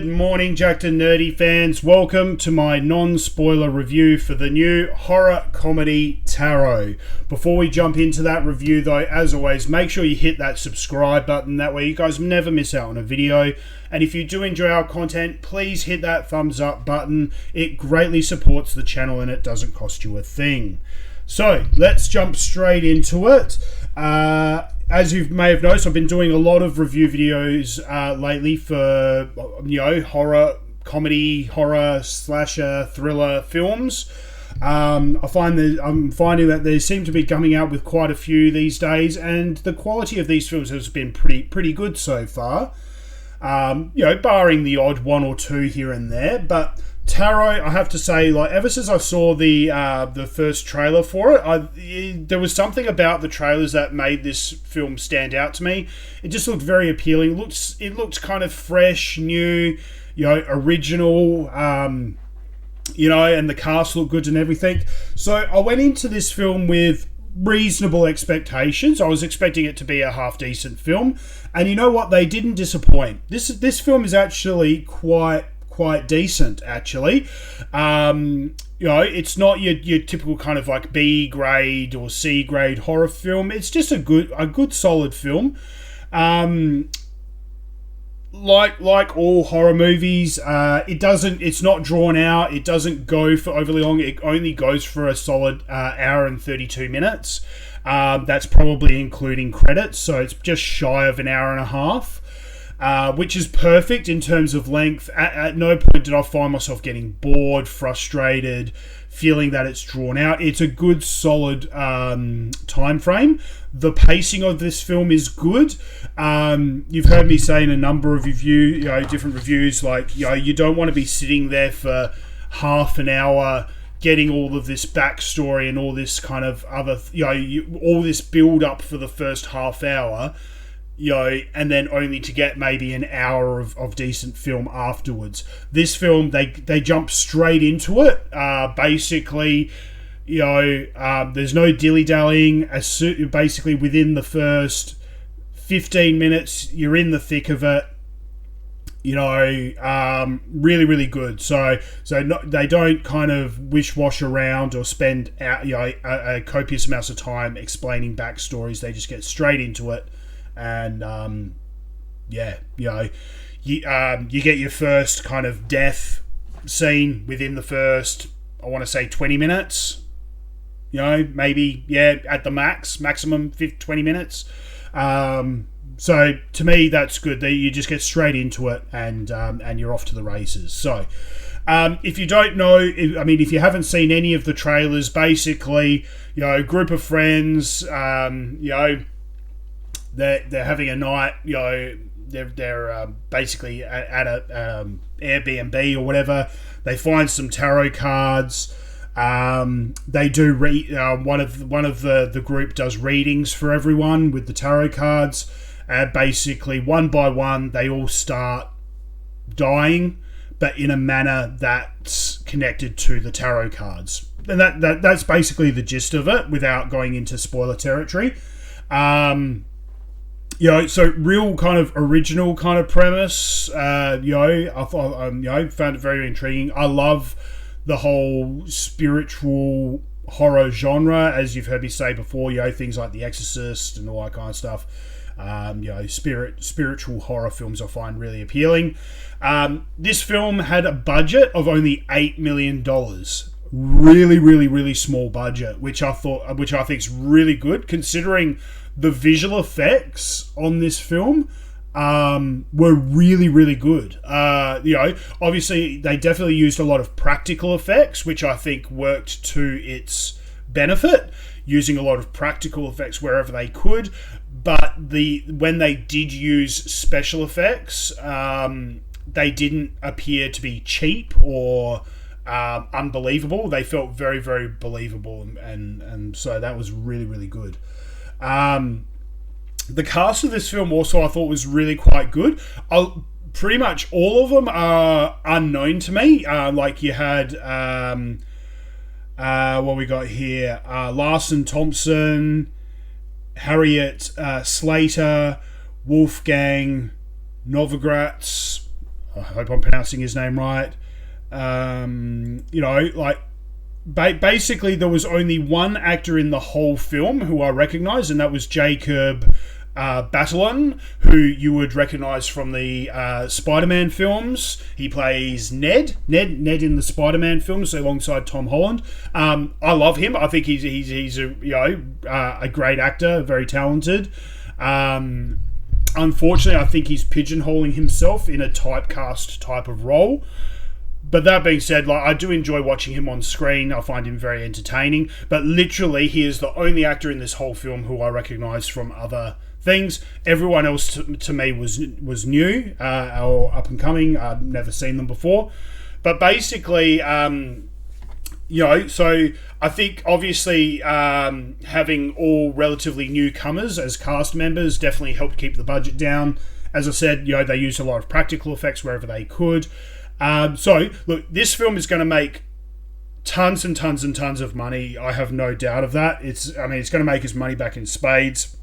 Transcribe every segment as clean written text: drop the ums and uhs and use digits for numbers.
Good morning, Jackednnerdy fans. Welcome to my non-spoiler review for the new horror comedy Tarot. Before we jump into that review though, as always, make sure you hit that subscribe button. That way you guys never miss out on a video. And if you do enjoy our content, please hit that thumbs up button. It greatly supports the channel and it doesn't cost you a thing. So let's jump straight into it. As you may have noticed, I've been doing a lot of review videos lately for, horror, comedy, horror, slasher, thriller films. I'm finding that they seem to be coming out with quite a few these days, and the quality of these films has been pretty good so far. Barring the odd one or two here and there, but Tarot, I have to say, ever since I saw the first trailer for it, there was something about the trailers that made this film stand out to me. It just looked very appealing. It looked kind of fresh, new, original, and the cast looked good and everything. So I went into this film with reasonable expectations. I was expecting it to be a half decent film, and you know what? They didn't disappoint. This film is actually quite decent, actually. It's not your typical kind of like B grade or C grade horror film. It's just a good solid film. Like all horror movies, it's not drawn out. It doesn't go for overly long. It only goes for a solid hour and 32 minutes. That's probably including credits, so it's just shy of an hour and a half. Which is perfect in terms of length. At no point did I find myself getting bored, frustrated, feeling that it's drawn out. It's a good, solid time frame. The pacing of this film is good. You've heard me say in a number of different reviews, you don't want to be sitting there for half an hour getting all of this backstory and all this kind of other, all this build up for the first half hour. And then only to get maybe an hour of decent film afterwards. This film, they jump straight into it. Basically, there's no dilly-dallying. Basically, within the first 15 minutes, you're in the thick of it. Really, really good. So they don't kind of wish-wash around or spend a copious amounts of time explaining backstories. They just get straight into it. And you get your first kind of death scene within the first, I want to say 20 minutes, maybe at the maximum 20 minutes. So to me that's good. You just get straight into it and you're off to the races. So if you don't know, if you haven't seen any of the trailers, basically a group of friends, they're having a night, they're basically at a Airbnb or whatever. They find some tarot cards. They do one of the group does readings for everyone with the tarot cards. Basically, one by one, they all start dying, but in a manner that's connected to the tarot cards. And that's basically the gist of it, without going into spoiler territory. So real kind of original kind of premise. I found it very intriguing. I love the whole spiritual horror genre, as you've heard me say before. Things like The Exorcist and all that kind of stuff. Spiritual horror films I find really appealing. This film had a budget of only $8 million. Really, really, really small budget, which I think is really good considering the visual effects on this film were really, really good. Obviously they definitely used a lot of practical effects, which I think worked to its benefit, using a lot of practical effects wherever they could. But when they did use special effects, they didn't appear to be cheap or unbelievable. They felt very, very believable, and so that was really, really good. The cast of this film also I thought was really quite good. Pretty much all of them are unknown to me. You had what we got here, Larsen, Thompson, Harriet, Slater, Wolfgang, Novogratz, I hope I'm pronouncing his name right. Basically there was only one actor in the whole film who I recognised, and that was Jacob Batalon, who you would recognise from the Spider-Man films. He plays Ned in the Spider-Man films alongside Tom Holland. I love him. I think he's a great actor, very talented. Unfortunately, I think he's pigeonholing himself in a typecast type of role. But that being said, I do enjoy watching him on screen. I find him very entertaining. But literally, he is the only actor in this whole film who I recognise from other things. Everyone else to me was new or up and coming. I'd never seen them before. But basically, so I think obviously having all relatively newcomers as cast members definitely helped keep the budget down. As I said, they used a lot of practical effects wherever they could. So look, this film is going to make tons and tons and tons of money. I have no doubt of that. It's going to make his money back in spades.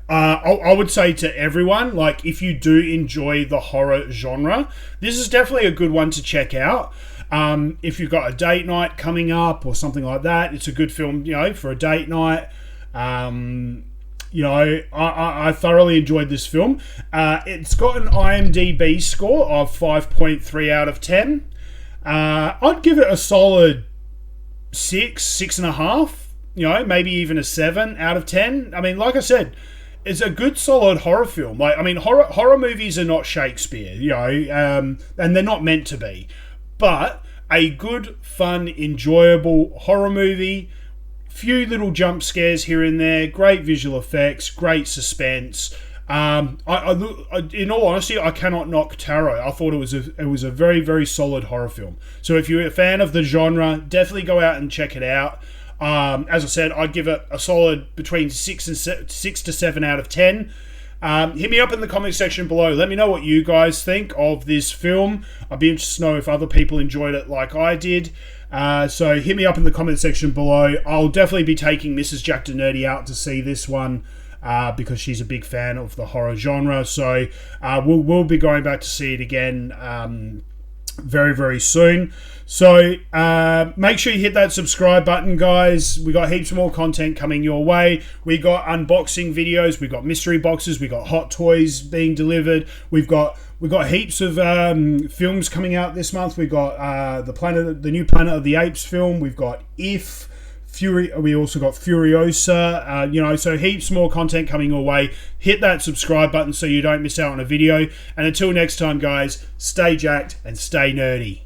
I would say to everyone, if you do enjoy the horror genre, this is definitely a good one to check out. If you've got a date night coming up or something like that, it's a good film, for a date night. I thoroughly enjoyed this film. It's got an IMDB score of 5.3 out of 10. I'd give it a solid 6.5, maybe even a 7 out of 10. Like I said, it's a good solid horror film. Horror movies are not Shakespeare, and they're not meant to be. But a good, fun, enjoyable horror movie. Few little jump scares here and there, great visual effects, great suspense. In all honesty, I cannot knock Tarot. I thought it was a very, very solid horror film. So if you're a fan of the genre, definitely go out and check it out. As I said, I'd give it a solid between 6 to 7 out of 10. Hit me up in the comment section below. Let me know what you guys think of this film. I'd be interested to know if other people enjoyed it like I did. So hit me up in the comment section below. I'll definitely be taking Mrs. Jackednnerdy out to see this one because she's a big fan of the horror genre. So we'll be going back to see it again very, very soon. So make sure you hit that subscribe button, guys. We got heaps more content coming your way. We got unboxing videos. We got mystery boxes. We got hot toys being delivered. We got heaps of films coming out this month. We got the new Planet of the Apes film. We've got If. We also got Furiosa, so heaps more content coming your way. Hit that subscribe button so you don't miss out on a video. And until next time, guys, stay jacked and stay nerdy.